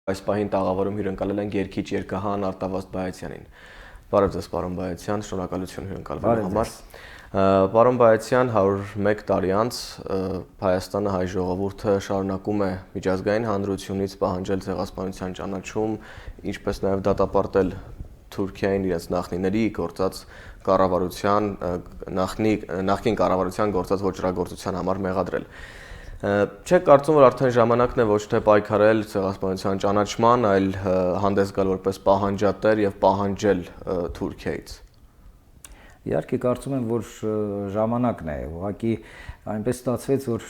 Այս պահին տաղավարում հյուրընկալել ենք երգիչ երգահան Արտավազդ Բայացյանին։ Բարև ձեզ, պարոն Բայացյան, շնորհակալություն հյուրընկալվելու համար։ Պարոն Բայացյան, 101 տարի անց Հայաստանը հայ ժողովուրդը շարունակում է միջազգային հանրությունից պահանջել ցեղասպանության ճանաչում, ինչպես նաև դատապարտել Թուրքիային իրենց նախնիների գործած կառավարության նախկին կառավարության գործած ոճրագործության համար մեղադրել։ Չեք կարծում, որ արդեն ժամանակն է ոչ թե պայքարել ցեղասպանության ճանաչման, այլ հանդես գալ որպես պահանջատեր եւ պահանջել Թուրքիայից։ Իհարկե կարծում եմ, որ ժամանակն է, ուղղակի այնպես ստացվեց, որ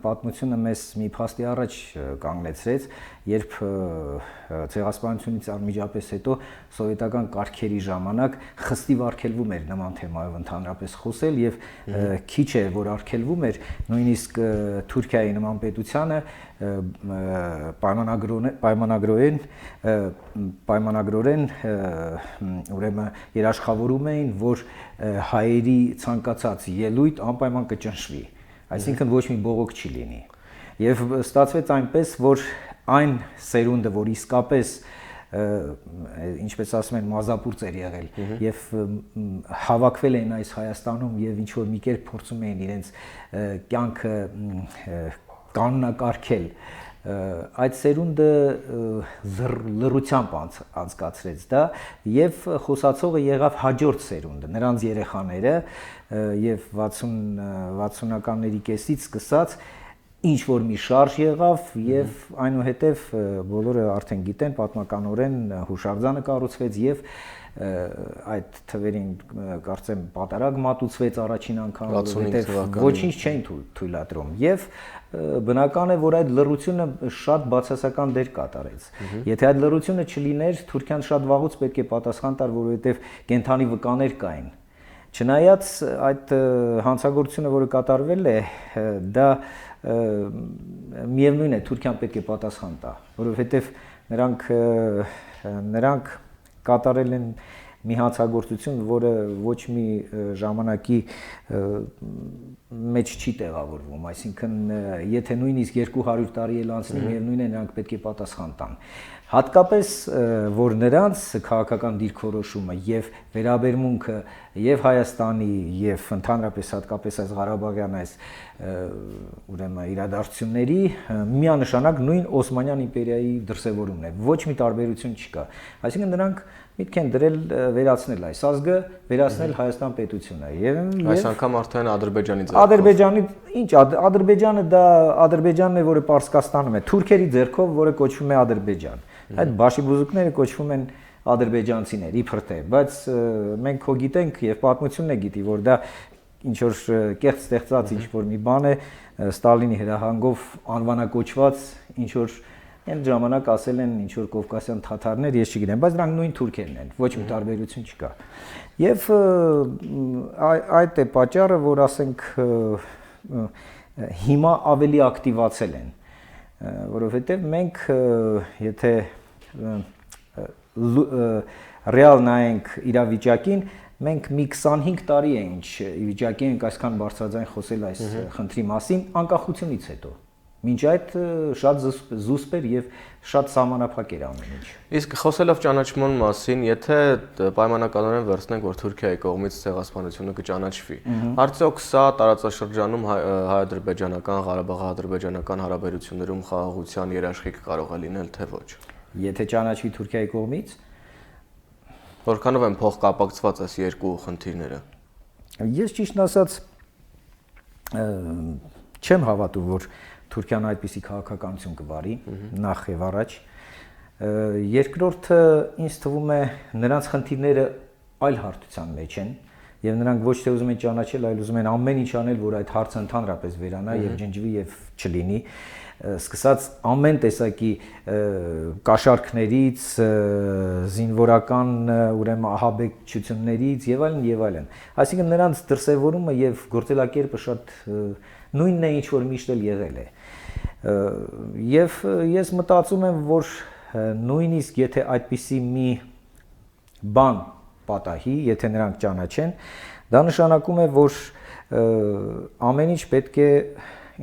պատմությունը մեզ մի փաստի առաջ կանգնեցրեց, երբ ցեղասպանությունից անմիջապես հետո սովետական կարգերի ժամանակ խստիվ արգելվում էր նման թեմայով ընդհանրապես խոսել եւ քիչ է որ արգելվում էր, նույնիսկ Թուրքիայի նման պետությանը պայմանագրորեն ուրեմն երաշխավորում էին, որ հայերի ցանկացած ելույթ անպայման կճնշվի, այսինքն ոչ մի բողոք չի լինի։ Եվ ստացվեց այնպես, որ այն սերունդը, որ իսկապես ինչպես ասում են մազապուրծ էր եղել եւ հավաքվել էին այս Հայաստանում եւ ինչ որ մի կերպ փորձում էին իրենց կյանքը կանոնակարգել, այդ սերունդը լռությամբ անցկացրեց դա եւ խոսացողը եղավ հաջորդ սերունդը, նրանց երեխաները եւ 60-ականների կեսից սկսած ինչ որ մի շարժ եղավ եւ այնուհետեւ բոլորը արդեն գիտեն պատմականորեն հուշարձանը կառուցվեց եւ այդ թվերին կարծեմ պատարագ մատուցվեց առաջին անգամ, որովհետեւ ոչինչ չէին թույլատրում եւ բնական է, որ այդ լռությունը շատ բացասական դեր կատարեց։ Եթե այդ լռությունը չլիներ, Թուրքիան շատ վաղուց պետք է պատասխան տար, որովհետեւ կենթանի վկաներ կային։ Չնայած այդ հանցագործությունը, որը կատարվել է, դա միևնույն է, Թուրքիան պետք է պատասխան տա, որովհետեւ նրանք կատարել են մի հանցագործություն, որը ոչ մի ժամանակի մեջ չի տեղավորվում, այսինքն եթե նույնիսկ 200 տարի էլ անցնի, միևնույն է նրանք պետք է պատասխան տան։ Հատկապես որ նրանց քաղաքական դիրքորոշումը եւ վերաբերմունքը եւ Հայաստանի եւ ընդհանրապես հատկապես այս Ղարաբաղյան այս ուրեմն իրադարձությունների միանշանակ նույն Օսմանյան իմպերիայի դրսևորումն է, ոչ մի տարբերություն չկա։ Այսինքն նրանք միտք են դրել վերացնել այս ազգը, վերացնել Հայաստան պետությունը եւ այս անգամ արդեն Ադրբեջանի ինչ Ադրբեջանը դա Ադրբեջանն է, որը Պարսկաստանում է, թուրքերի ձեռքով, որը կոչվում է Ադրբեջան։ Այդ բաշիբուզուկները կոչվում են ադրբեջանցիներ, իբր թե, բայց մենք հո գիտենք եւ պատմությունն է գիտի, որ դա ինչ որ կեղծ ստեղծած ինչ որ մի բան է, Ստալինի հրահանգով անվանակոչված ինչ որ այն ժամանակ ասել են ինչ որ կովկասյան թաթարներ, ես չգիտեմ, բայց նրանք նույն թուրքերն են, ոչ մի տարբերություն չկա։ Եվ այդ է պատճառը, որ ասենք հիմա ավելի ակտիվացել են, որովհետև մենք եթե ռեալ նայենք իրավիճակին, մենք մի 25 տարի է ինչ վիճակի ենք այսքան բարձրաձայն խոսել այս խնդրի մասին անկախությունից հետո։ Մինչ այդ շատ զուսպ էր եւ շատ սահմանափակ էր ամեն ինչ։ Իսկ խոսելով ճանաչման մասին, եթե պայմանականորեն վերցնենք, որ Թուրքիայի կողմից ցեղասպանությունը կճանաչվի, արդյոք սա տարածաշրջանում հայ-ադրբեջանական, Ղարաբաղ-ադրբեջանական հարաբերություններում խաղաղության երաշխիք կարող է լինել, թե ոչ։ Եթե ճանաչվի Թուրքիայի կողմից, որքանով են փոխկապակցված այս երկու խնդիրները։ Ես ճիշտն ասած չեմ հավատում, որ Թուրքիան այդպիսի քաղաքականություն կվարի, նախ եւ առաջ։ Երկրորդը ինձ թվում է նրանց խնդիրները այլ հարթության մեջ են եւ նրանք ոչ թե ուզում են ճանաչել, այլ ուզում են ամեն ինչ անել, որ այդ հարցը ընդհանրապես վերանա եւ ջնջվի եւ չլինի։ Սկսած ամեն տեսակի կաշառքներից, զինվորական ուրեմն ահաբեկչություններից եւ այլն եւ այլն։ Այսինքն նրանց դրսևորումը եւ գործելակերպը շատ նույնն է, ինչ որ միշտ էլ եղել է։ Եվ ես մտածում եմ, որ նույնիսկ եթե այդպիսի մի բան պատահի, եթե նրանք ճանաչեն, դա նշանակում է, որ ամեն ինչ պետք է,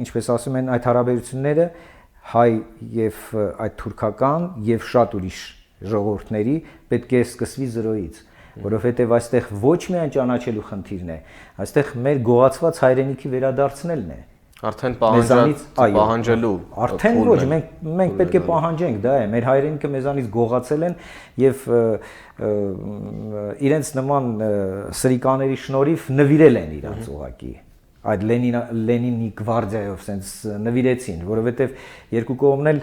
ինչպես ասում են, այդ հարաբերությունները հայ եւ այդ թուրքական եւ շատ ուրիշ ժողովուրդների պետք է սկսվի զրոյից, որովհետեւ այստեղ ոչ միայն ճանաչելու խնդիրն է, այստեղ մեր գողացված հայրենիքի վերադարձնելն է։ Արդեն պահանջելու արդեն ոչ, մենք պետք է պահանջենք, դա է, մեր հայրենիքը մեզանից գողացել են եւ իրենց նման սրիկաների շնորհիվ նվիրել են իրանց ուղակի այդ Լենինի գվարդիայով sense նվիրեցին, որովհետեւ երկու կողմն էլ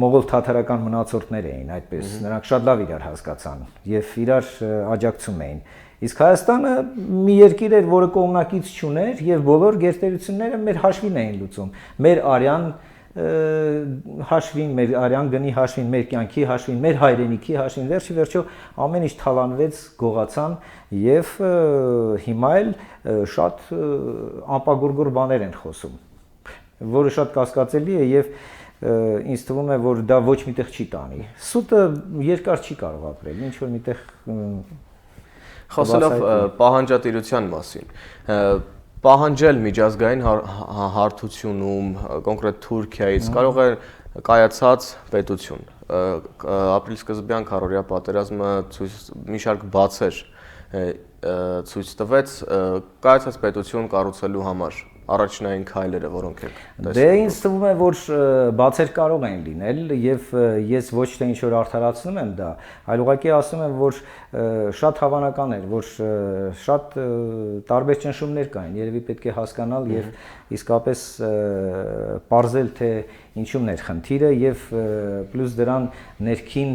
մողոլ թաթարական մնացորդներ էին, այդպես նրանք շատ լավ իրար հասկացան եւ իրար աջակցում էին։ Իսկ Հայաստանը մի երկիր էր, որը կողմնակից չուներ եւ բոլոր գերտերությունները մեր հաշվին էին լուծում։ Մեր արյան հաշվին, մեր արյան գնի հաշվին, մեր կյանքի հաշվին, մեր հայրենիքի հաշվին, վերջի ամեն ինչ թալանվեց, գողացան եւ հիմա էլ շատ անպագորգոր բաներ են խոսում, որը շատ կասկածելի է եւ ինձ թվում է, որ դա ոչ միտեղ չի տանի։ Սուտը երկար չի կարող ապրել, ինչ որ միտեղ Խոսելով պահանջատիրության մասին, պահանջել միջազգային հարթությունում, կոնկրետ Թուրքիայից կարող է կայացած պետություն, ապրիլսկզբյան քառօրյա պատերազմը մի շարք բացեր ցույց տվեց կայացած պետություն կառուցելու համար առաջնային քայլերը, որոնք եք տեսնում։ Դե ինձ թվում է, որ բացեր կարող են լինել եւ ես ոչ թե ինչ որ արդարացնում եմ դա, այլ ուղղակի ասում եմ, որ շատ հավանական էր, որ շատ տարբեր ճնշումներ կային, երևի պետք է հասկանալ եւ իսկապես պարզել թե ինչումն էր խնդիրը եւ պլյուս դրան ներքին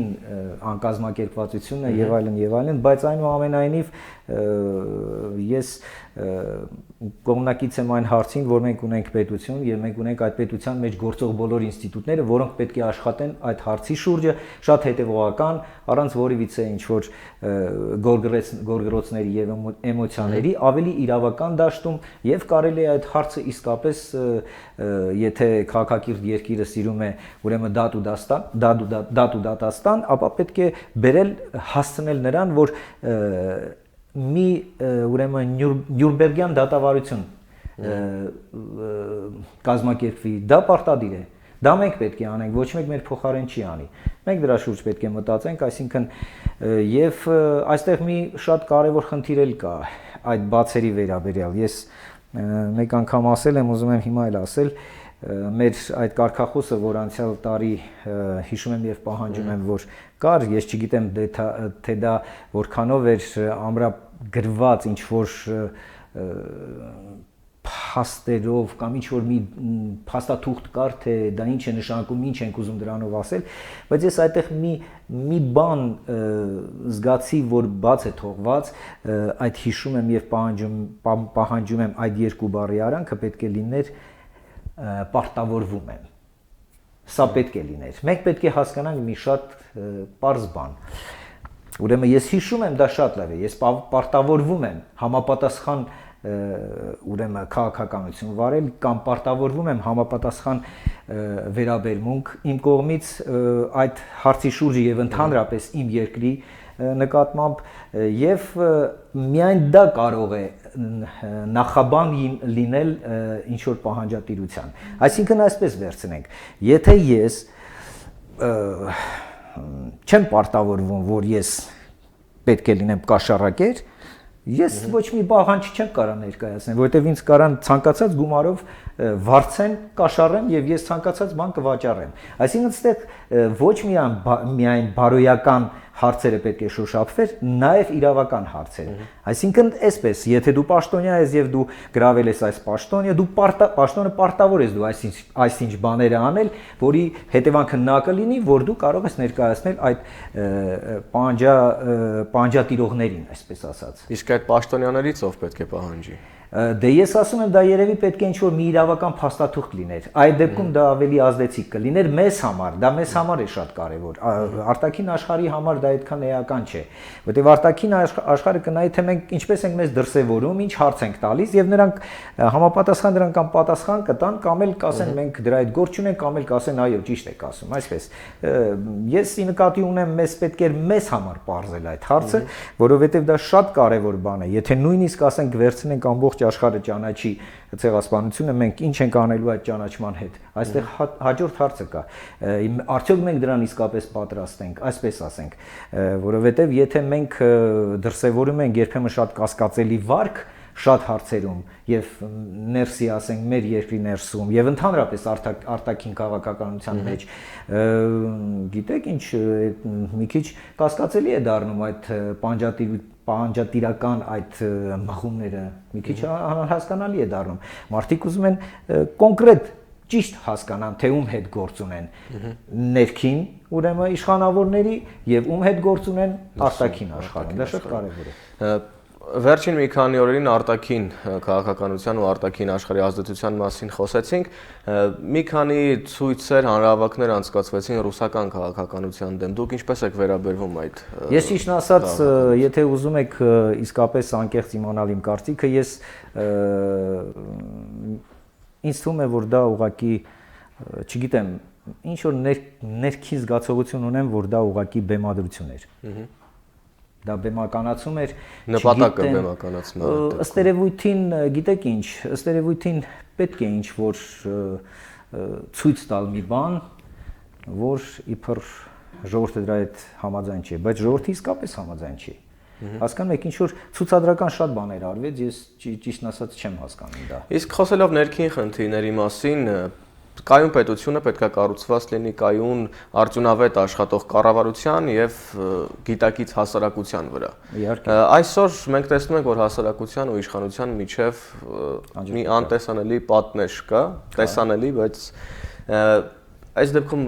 անկազմակերպվածությունը եւ այլն, բայց այնուամենայնիվ ես կողմնակից եմ այն հարցին, որ մենք ունենք պետություն եւ մենք ունենք այդ պետության մեջ գործող բոլոր ինստիտուտները, որոնք պետք է աշխատեն այդ հարցի շուրջը շատ հետեւողական, առանց որևիցե ինչ որ գորգրոցների եւ էմոցիաների, ավելի իրավական դաշտում եւ կարելի է այդ հարցը իսկապես եթե քաղաքակիրթ երկիրը սիրում է ուրեմն դատաստան, ապա պետք է բերել հասցնել նրան, որ մի ուրեմն Նյուրնբերգյան դատավարություն կազմակերպվի, դա պարտադիր է։ Դա մենք պետք է անենք, ոչ մեկ մեր փոխարեն չի անի։ Մենք դրա շուրջ պետք է մտածենք, այսինքն եւ այստեղ մի շատ կարեւոր խնդիր էլ կա այդ բացերի վերաբերյալ։ Ես մեկ անգամ ասել եմ, ուզում եմ հիմա էլ ասել, մեր այդ կարգախոսը, որ անցյալ տարի հիշում եմ եւ պահանջում եմ, որ կար, ես չգիտեմ թե դա որքանով էր ամրագրված ինչ որ փաստերով կամ ինչ որ մի փաստաթուղթ կար, թե դա ինչ է նշանակում, ինչ ենք ուզում դրանով ասել, բայց ես այդտեղ մի բան զգացի, որ բաց է թողված, այդ հիշում եմ եւ պահանջում եմ այդ երկու բառի արանքը պետք է լիներ պարտավորվում եմ։ Սա պետք է լիներ։ Մենք պետք է հասկանանք մի շատ պարզ բան։ Ուրեմն ես հիշում եմ, դա շատ լավ է, ես պարտավորվում եմ համապատասխան ուրեմն քաղաքականություն վարել կամ պարտավորվում եմ համապատասխան վերաբերմունք իմ կողմից այդ հարցի շուրջը եւ ընդհանրապես իմ երկրի նկատմամբ եւ միայն դա կարող է նախաբան լինել ինչ որ պահանջատիրության։ Այսինքն այսպես վերցնենք, եթե ես չեմ պարտավորվում, որ ես պետք է լինեմ կաշառակեր, ես ոչ մի պահանջ չեմ կարող ներկայացնել, որովհետև ինձ կարան ցանկացած գումարով վարձեն, կաշառեմ եւ ես ցանկացած բան կվաճառեմ։ Այսինքն այստեղ ոչ միայն բարոյական հարցերը պետք է շոշափվեր, նաև իրավական հարցերը։ Այսինքն այսպես, եթե դու պաշտոնյա ես եւ դու գրավել ես այս պաշտոնը, դու պաշտոնը պարտավոր ես դու այսինչ բաները անել, որի հետևանքը նա կլինի, որ դու կարող ես ներկայացնել այդ պահանջատիրողներին, այսպես ասած։ Իսկ այդ պաշտոնյաներից ով պետք է պահանջի։ Դե ես ասում եմ, դա երևի պետք է ինչ-որ մի իրավական փաստաթուղթ լիներ։ Այդ դեպքում դա ավելի ազդեցիկ կլիներ մեզ համար, դա մեզ համար է շատ կարևոր։ Արտաքին աշխարհի համար դա այդքան էական չէ, որտեղ արտաքին աշխարհը կնայի, թե մենք ինչպես ենք մեզ դրսևորում, ինչ հարց ենք տալիս եւ նրանք համապատասխան դրան կամ պատասխան կտան, կամ էլ կասեն մենք դրա այդ գործ չունենք, կամ էլ կասեն այո, ճիշտ եք ասում, այսպես։ Ես ի նկատի ունեմ, մեզ պետք է մեզ համար բարձել այդ հարցը, որովհետեւ դա շատ կարևոր բան է։ Եթե նույնիսկ ասենք վերցնենք ամբողջ ամբողջ աշխարհը ճանաչի ցեղասպանությունը, մենք ինչ ենք անելու այդ ճանաչման հետ։ Այստեղ հաջորդ հարցը կա։ Արդյոք մենք դրան իսկապես պատրաստ ենք, այսպես ասենք, որովհետև եթե մենք դրսևորում ենք երբեմն շատ կասկածելի վարք շատ հարցերում եւ ներսի ասենք մեր երկրի ներսում եւ ընդհանրապես արտաքին քաղաքականության մեջ գիտեք ինչ մի քիչ կասկածելի է դառնում այդ պահանջատիրական այդ մղումները մի քիչ հասկանալի է դառնում մարդիկ ուզում են կոնկրետ ճիշտ հասկանան թե ում հետ գործ ունեն ներքին ուրեմն իշխանավորների եւ ում հետ գործ ունեն արտաքին աշխարհում դա շատ կարեւոր է Վերջին մի քանի օրերին արտաքին քաղաքականության ու արտաքին աշխարհի ազդեցության մասին խոսեցինք։ Մի քանի ցույցեր, հանրահավաքներ անցկացվեցին ռուսական քաղաքականության դեմ։ Դուք ինչպես եք վերաբերվում այդ։ Ես ճիշտն ասած, եթե ուզում եք իսկապես անկեղծ իմանալ իմ կարծիքը, ես ինձ թվում է, որ դա ուղղակի, չգիտեմ, ինչ որ ներքին զգացողություն ունեմ, որ դա ուղղակի բեմադրություն էր։ Դա բեմականացում էր, նպատակը բեմականացում էր։ Ըստ երևույթին, գիտեք ինչ, ըստ երևույթին պետք է ինչ որ ցույց տալ մի բան, որ իբր ժողովուրդը դրա հետ համաձայն չի, բայց ժողովուրդը իսկապես համաձայն չի։ Հասկանում եք, ինչ որ ցուցադրական շատ բաներ արվեց, ես ճիշտն ասած չեմ հասկանում դա։ Իսկ խոսելով ներքին խնդիրների մասին, կայուն պետությունը պետք է կառուցված լինի կայուն արդյունավետ աշխատող կառավարության եւ գիտակից հասարակության վրա։ Այսօր մենք տեսնում ենք, որ հասարակության ու իշխանության միջև մի անտեսանելի պատնեշ կա, տեսանելի, բայց այս դեպքում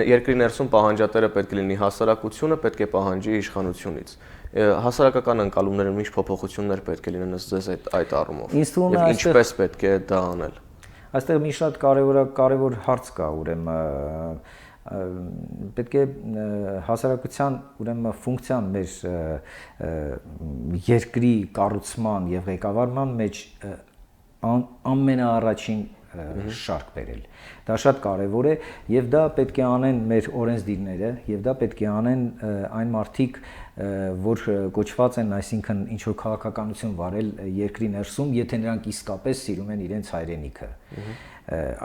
երկրի ներսում պահանջատերը պետք է լինի հասարակությունը, պետք է պահանջի իշխանությունից։ Հասարակական ընկալումներում ինչ փոփոխություններ պետք է լինեն ըստ ձեզ այդ առումով։ Եվ ինչպես պետք է դա անել։ Այստեղ մի շատ կարևոր հարց կա, ուրեմն պետք է հասարակության ուրեմն ֆունկցիան մեր երկրի կառուցման եւ ղեկավարման մեջ ամենաառաջին շարք բերել։ Դա շատ կարևոր է եւ դա պետք է անեն մեր օրենսդիրները եւ դա պետք է անեն այն մարդիկ, որ կոչված են, այսինքն ինչ որ քաղաքականություն վարել երկրի ներսում, եթե նրանք իսկապես սիրում են իրենց հայրենիքը,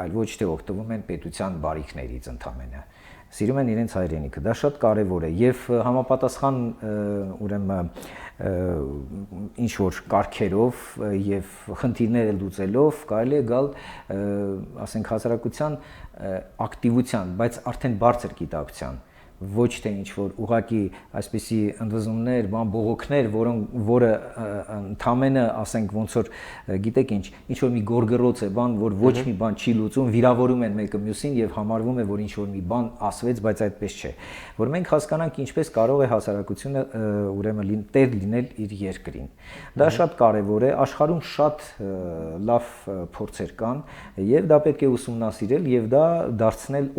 այլ ոչ թե օգտվում են պետության բարիքներից ընդամենը։ Սիրում են իրենց հայրենիքը, դա շատ կարևոր է եւ համապատասխան ուրեմն ինչ որ կարգերով եւ խնդիրները լուծելով կարելի է գալ ասենք հասարակության ակտիվության, բայց արդեն բարձր գիտակցության ոչ թե ինչ որ ուղակի այսպիսի ընդվզումներ, բողոքներ, որը ընդամենը ասենք ոնց որ գիտեք ինչ որ մի գորգռոց է բան, որ ոչ մի բան չի լուծում, վիրավորում են մեկը մյուսին եւ համարվում է, որ ինչ որ մի բան ասվեց, բայց այդպես չէ։ Որ մենք հասկանանք ինչպես կարող է հասարակությունը ուրեմն տեր լինել իր երկրին։ Դա շատ կարեւոր է, աշխարհում շատ լավ փորձեր կան եւ դա պետք է ուսումնասիրել եւ դա դարձնել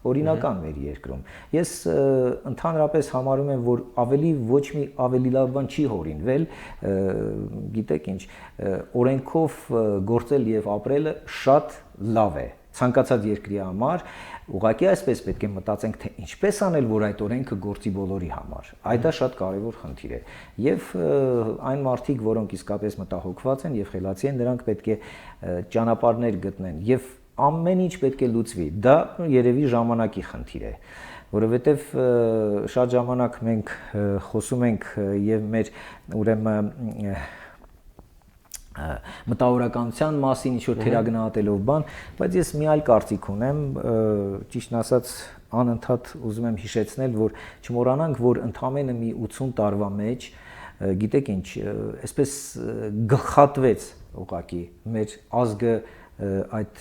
օրինական մեր երկրում։ Ես ընդհանրապես համարում եմ, որ ավելի լավ բան չի հորինվել, գիտեք ինչ, օրենքով գործել եւ ապրելը շատ լավ է ցանկացած երկրի համար, ուղղակի այսպես պետք է մտածենք, թե ինչպես անել, որ այդ օրենքը գործի բոլորի համար։ Այդ է շատ կարևոր խնդիր է։ Եվ այն մարդիկ, որոնք իսկապես մտահոգված են եւ խելացի են, նրանք պետք է ճանապարհներ գտնեն եւ ամեն ինչ պետք է լուծվի։ Դա երևի ժամանակի խնդիր է, որովհետև շատ ժամանակ մենք խոսում ենք եւ մեր ուրեմն մտավորականության մասին ինչ որ թերագնահատելով բան, բայց ես մի այլ կարծիք ունեմ, ճիշտն ասած անընդհատ ուզում եմ հիշեցնել, որ չմոռանանք, որ ընդամենը մի 80 տարվա մեջ, գիտեք ինչ, այսպես գլխատվեց ուղղակի մեր ազգը այդ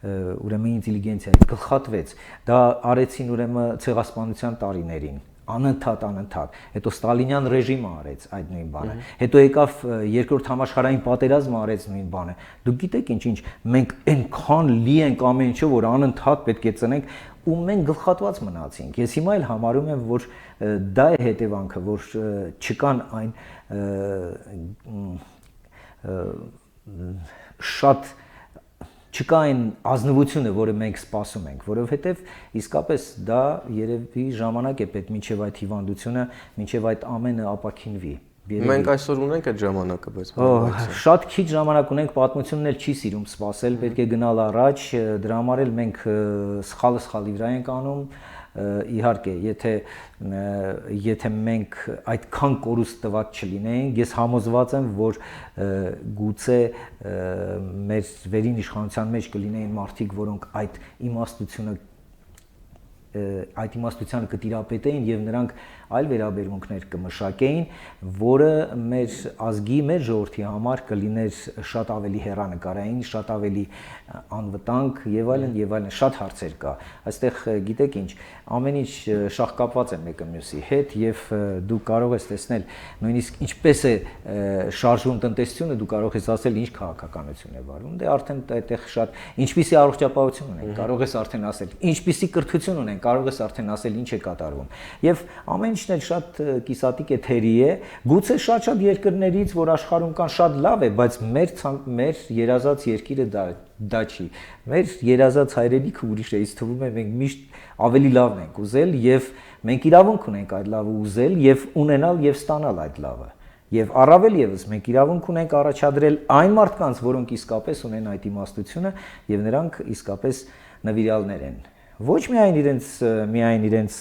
ուրեմն ինտելիգենցիայի գլխատվեց, դա արեցին ուրեմն ցեղասպանության տարիներին, անընդհատ, հետո ստալինյան ռեժիմը արեց այդ նույն բանը, հետո եկավ երկրորդ համաշխարհային պատերազմը արեց նույն բանը, դուք գիտեք ինչ, մենք այնքան լի ենք ամեն ինչով, որ անընդհատ պետք է ծնենք ու մենք գլխատված մնացինք, ես հիմա էլ համարում եմ, որ դա է հետևանքը, որ չկան այն շատ չկա այն ազնվությունը, որը մենք սպասում ենք, որովհետև իսկապես դա երևի ժամանակ է պետք մինչև այդ հիվանդությունը, մինչև այդ ամենը ապաքինվի, Մենք այսօր ունենք այդ ժամանակը, բայց շատ քիչ ժամանակ ունենք, պատմությունն էլ չի սիրում սпасել, պետք է գնալ առաջ, դրա համար էլ մենք սխալի վրա ենք անում։ Իհարկե, եթե մենք այդքան կորուստ տված չլինեինք, ես համոզված եմ, որ գուցե մեր վերին իշխանության մեջ կլինեին մարդիկ, որոնք այդ իմաստությանը կտիրապետեին եւ նրանք այլ վերաբերմունքներ կմշակեին, որը մեր ազգի, մեր ժողովրդի համար կլիներ շատ ավելի հեռանկարային, շատ ավելի անվտանգ եւ այլն, շատ հարցեր կա։ Այստեղ գիտեք ինչ, ամեն ինչ շահկապված է մեկը մյուսի հետ եւ դու կարող ես տեսնել նույնիսկ ինչպես է շարժվում տնտեսությունը, դու կարող ես ասել ինչ քաղաքականություն է վարվում, դե արդեն այդտեղ շատ ինչպիսի առողջապահություն ունենք, կարող ես արդեն ասել, ինչպիսի կրթություն ունենք, կարող ես արդեն ասել ինչ է կատարվում։ Եվ ամեն ինչն էլ շատ կիսատիկ է թերի է, գուցե շատ երկրներից, որ աշխարհում կան, շատ լավ է, բայց մեր երազած երկիրը դա չի։ Մեր երազած հայրենիքը ուրիշ է, ինձ թվում է մենք միշտ ավելի լավն ենք ուզել եւ մենք իրավունք ունենք այդ լավը ուզել եւ ունենալ եւ ստանալ այդ լավը։ Եւ առավել եւս մենք իրավունք ունենք առաջադրել այն մարդկանց, որոնք իսկապես ունեն այդ իմաստությունը եւ նրանք իսկապես նվիրյալներ են։ Ոչ միայն իրենց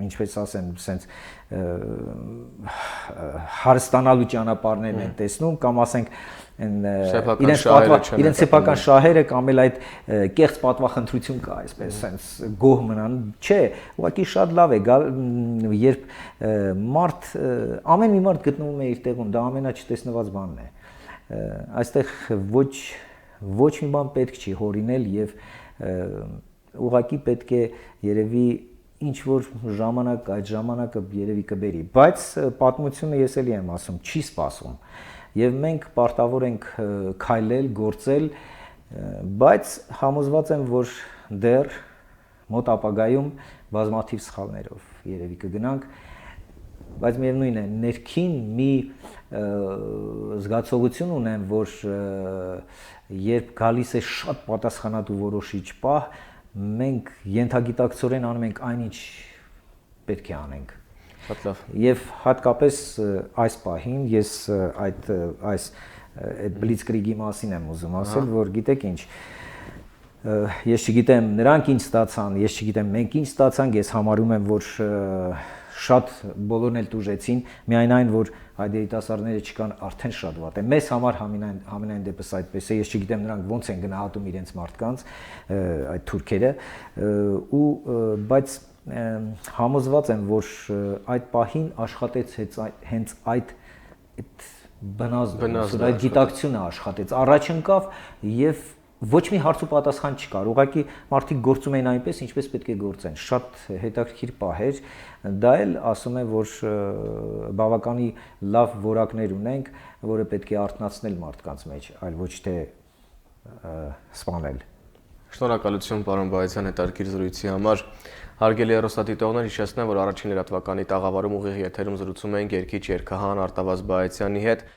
ինչպես ասեմ, sense հարստանալու ճանապարհներն են տեսնում կամ ասենք իրենց սեփական շահերը կամ էլ այդ կեղծ պատվախնդրություն կա, այսպես sense գոհ մնան, չէ, ուղղակի շատ լավ է երբ ամեն մի մարդ գտնվում է իր տեղում, դա ամենաչտեսնված բանն է։ Այստեղ ոչ մի բան պետք չի հորինել եւ ուղղակի պետք է երևի ինչ որ ժամանակ այդ ժամանակը երևի կբերի, բայց պատմությունը ես էլի եմ ասում, չի սпасում։ Եվ մենք պարտավոր ենք քայլել, գործել, բայց համոզված եմ, որ դեռ մոտ ապագայում բազմաթիվ սխալներով երևի կգնանք, բայց միևնույն է, ներքին մի զգացողություն ունեմ, որ երբ գալիս է շատ պատասխանատու որոշիչ պահ, մենք ենթագիտակցորեն անում ենք այնինչ պետք է անենք։ Շատ լավ։ Եվ հատկապես այս պահին ես այդ բլիցկրիգի մասին եմ ուզում ասել, որ գիտեք ինչ, ես չգիտեմ նրանք ինչ ստացան, ես չգիտեմ մենք ինչ ստացանք, ես համարում եմ, որ շատ բոլորն էլ տուժեցին, միայն այն, որ այդ երիտասարդները չկան, արդեն շատ վատ է։ Մեզ համար համենայն դեպս այդպես է, ես չգիտեմ նրանք ոնց են գնահատում իրենց մարդկանց, այդ թուրքերը, բայց համոզված եմ, որ այդ պահին աշխատեց հենց այդ բնազդը, այդ գիտակցությունը աշխատեց, առաջ ընկավ եւ ոչ մի հարց ու պատասխան չկար, ուղղակի մարդիկ գործում էին այնպես, ինչպես պետք է գործեն, շատ հետաքրքիր պահ էր, դա էլ ասում եմ, որ բավականի լավ որակներ ունենք, որը պետք է արթնացնել մարդկանց մեջ, այլ ոչ թե սպանել։ Շնորհակալություն պարոն Բայազյան հետաքրքիր զրույցի համար։ Հարգելի հեռուստադիտողներ, հիշեցնեմ, որ առաջին լրատվականի տաղավարում ուղիղ եթերում զրուցում ենք երգիչ երգահան Արտավազդ Բայազյանի հետ։